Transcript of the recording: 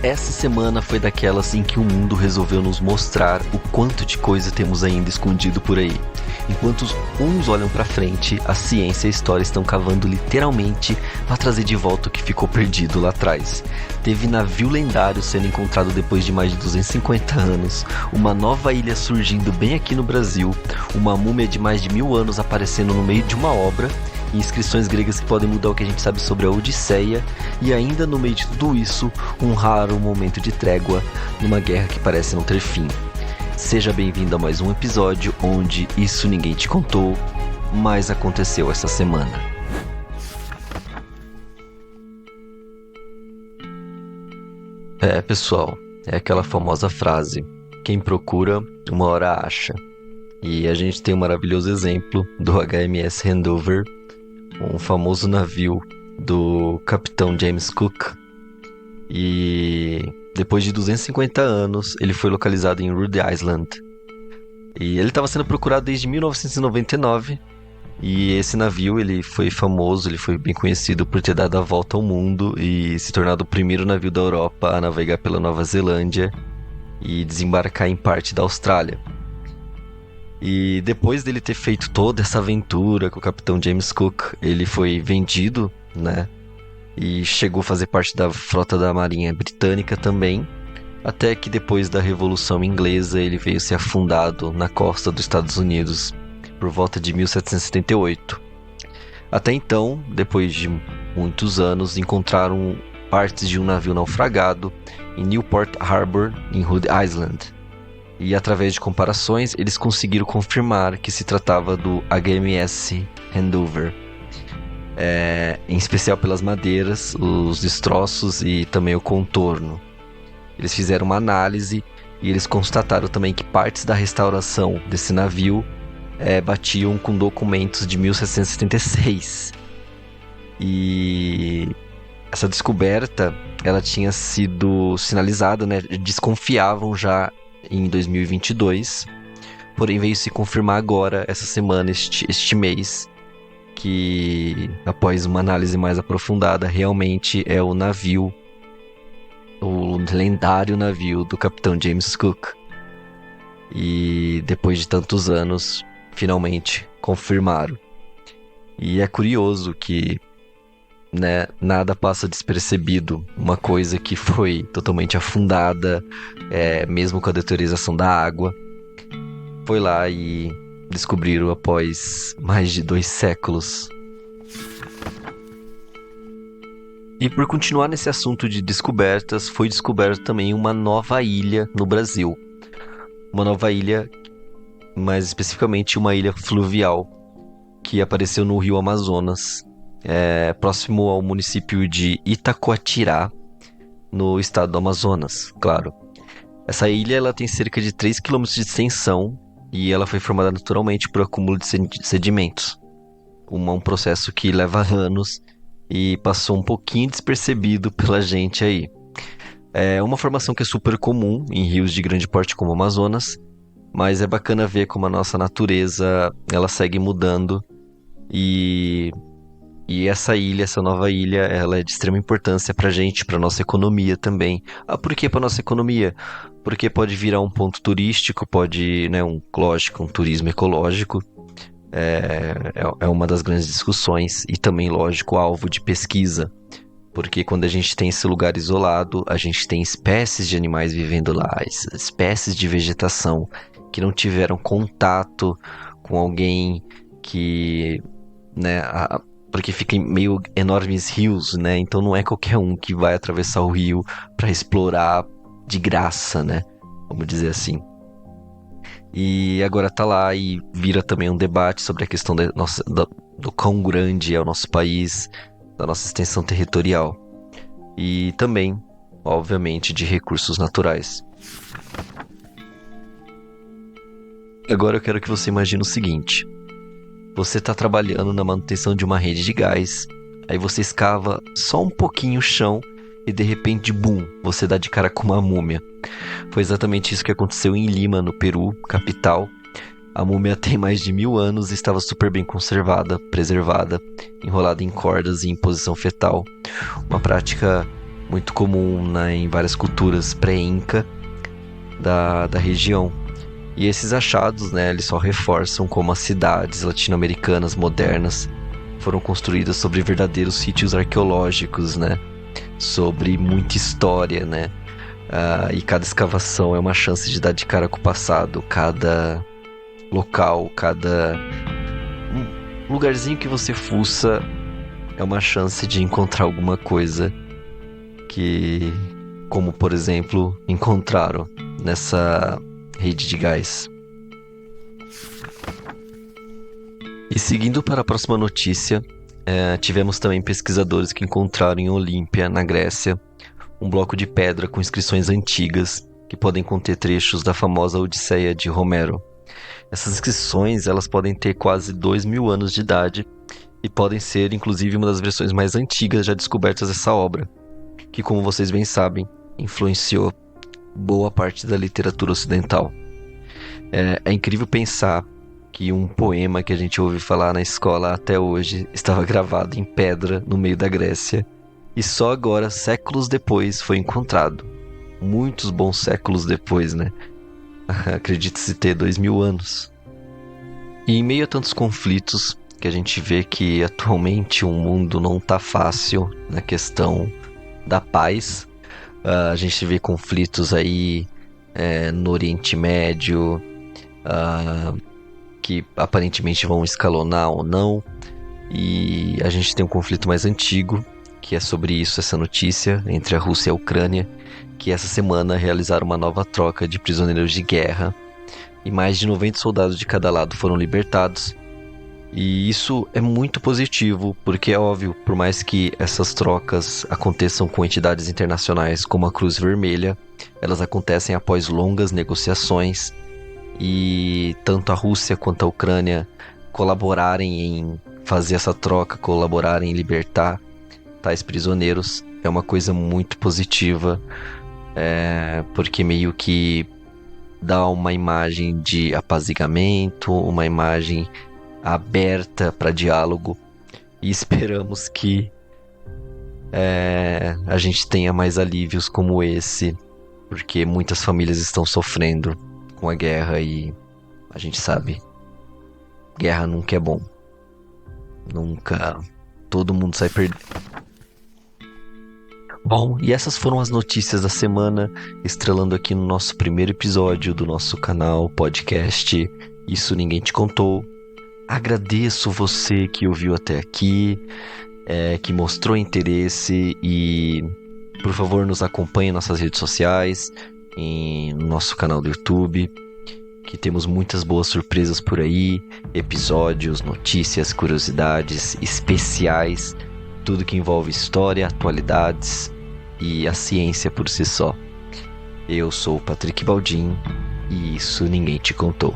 Essa semana foi daquelas em que o mundo resolveu nos mostrar o quanto de coisa temos ainda escondido por aí. Enquanto uns olham pra frente, a ciência e a história estão cavando literalmente para trazer de volta o que ficou perdido lá atrás. Teve navio lendário sendo encontrado depois de mais de 250 anos, uma nova ilha surgindo bem aqui no Brasil, uma múmia de mais de 1000 anos aparecendo no meio de uma obra, inscrições gregas que podem mudar o que a gente sabe sobre a Odisseia, e ainda no meio de tudo isso, um raro momento de trégua numa guerra que parece não ter fim. Seja bem-vindo a mais um episódio onde isso ninguém te contou, mas aconteceu essa semana. Pessoal, é aquela famosa frase: quem procura, uma hora acha. E a gente tem um maravilhoso exemplo do HMS Handover, um famoso navio do capitão James Cook. E depois de 250 anos, ele foi localizado em Rhode Island. E ele estava sendo procurado desde 1999. E esse navio, ele foi famoso, ele foi bem conhecido por ter dado a volta ao mundo e se tornado o primeiro navio da Europa a navegar pela Nova Zelândia e desembarcar em parte da Austrália. E depois dele ter feito toda essa aventura com o capitão James Cook, ele foi vendido, né? E chegou a fazer parte da frota da Marinha Britânica também, até que depois da Revolução Inglesa ele veio ser afundado na costa dos Estados Unidos por volta de 1778. Até então, depois de muitos anos, encontraram partes de um navio naufragado em Newport Harbor, em Rhode Island. E através de comparações, eles conseguiram confirmar que se tratava do HMS Handover. Em especial pelas madeiras, os destroços e também o contorno. Eles fizeram uma análise e eles constataram também que partes da restauração desse navio batiam com documentos de 1776. E essa descoberta, ela tinha sido sinalizada, né? Desconfiavam já em 2022, porém veio se confirmar agora, essa semana, este mês, que após uma análise mais aprofundada, realmente é o navio, o lendário navio do capitão James Cook. E depois de tantos anos, finalmente confirmaram. E é curioso que, né, nada passa despercebido. Uma coisa que foi totalmente afundada, mesmo com a deteriorização da água, foi lá e descobriram após mais de 2 séculos. E por continuar nesse assunto de descobertas, foi descoberta também uma nova ilha no Brasil. Uma nova ilha, mais especificamente uma ilha fluvial, que apareceu no rio Amazonas, próximo ao município de Itacoatirá, no estado do Amazonas, claro. Essa ilha ela tem cerca de 3 km de extensão e ela foi formada naturalmente por acúmulo de sedimentos. Um processo que leva anos e passou um pouquinho despercebido pela gente aí. É uma formação que é super comum em rios de grande porte como o Amazonas, mas é bacana ver como a nossa natureza ela segue mudando. E essa ilha, essa nova ilha, ela é de extrema importância pra gente, pra nossa economia também. Por que pra nossa economia? Porque pode virar um ponto turístico, pode, né, um turismo ecológico. É uma das grandes discussões e também, lógico, alvo de pesquisa. Porque quando a gente tem esse lugar isolado, a gente tem espécies de animais vivendo lá, espécies de vegetação que não tiveram contato com alguém que, né, porque fica em meio enormes rios, né? Então não é qualquer um que vai atravessar o rio para explorar de graça, né? Vamos dizer assim. E agora tá lá e vira também um debate sobre a questão do quão grande é o nosso país, da nossa extensão territorial. E também, obviamente, de recursos naturais. Agora eu quero que você imagine o seguinte: você está trabalhando na manutenção de uma rede de gás, aí você escava só um pouquinho o chão e de repente, bum, você dá de cara com uma múmia. Foi exatamente isso que aconteceu em Lima, no Peru, capital. A múmia tem mais de 1000 anos e estava super bem conservada, preservada, enrolada em cordas e em posição fetal. Uma prática muito comum em várias culturas pré-inca da região. E esses achados, né, eles só reforçam como as cidades latino-americanas modernas foram construídas sobre verdadeiros sítios arqueológicos, né, sobre muita história, né, e cada escavação é uma chance de dar de cara com o passado, cada local, cada lugarzinho que você fuça é uma chance de encontrar alguma coisa que, como por exemplo, encontraram nessa rede de gás. E seguindo para a próxima notícia, tivemos também pesquisadores que encontraram em Olímpia, na Grécia, um bloco de pedra com inscrições antigas que podem conter trechos da famosa Odisseia de Homero. Essas inscrições elas podem ter quase 2.000 anos de idade e podem ser, inclusive, uma das versões mais antigas já descobertas dessa obra, que, como vocês bem sabem, influenciou boa parte da literatura ocidental. É incrível pensar que um poema que a gente ouve falar na escola até hoje estava gravado em pedra no meio da Grécia e só agora, séculos depois, foi encontrado. Muitos bons séculos depois, né? Acredite-se ter 2.000 anos. E em meio a tantos conflitos, que a gente vê que atualmente o mundo não tá fácil na questão da paz. A gente vê conflitos aí no Oriente Médio, que aparentemente vão escalonar ou não. E a gente tem um conflito mais antigo, que é sobre isso, essa notícia, entre a Rússia e a Ucrânia, que essa semana realizaram uma nova troca de prisioneiros de guerra. E mais de 90 soldados de cada lado foram libertados. E isso é muito positivo, porque é óbvio, por mais que essas trocas aconteçam com entidades internacionais como a Cruz Vermelha, elas acontecem após longas negociações e tanto a Rússia quanto a Ucrânia colaborarem em fazer essa troca, colaborarem em libertar tais prisioneiros, é uma coisa muito positiva, porque meio que dá uma imagem de apaziguamento, uma imagem aberta para diálogo, e esperamos que a gente tenha mais alívios como esse, porque muitas famílias estão sofrendo com a guerra e a gente sabe, guerra nunca é bom, nunca, todo mundo sai perdendo. Bom, e essas foram as notícias da semana, estrelando aqui no nosso primeiro episódio do nosso canal, podcast Isso Ninguém Te Contou. Agradeço você que ouviu até aqui, que mostrou interesse e, por favor, nos acompanhe em nossas redes sociais, no nosso canal do YouTube, que temos muitas boas surpresas por aí, episódios, notícias, curiosidades, especiais, tudo que envolve história, atualidades e a ciência por si só. Eu sou o Patrick Baldin e isso ninguém te contou.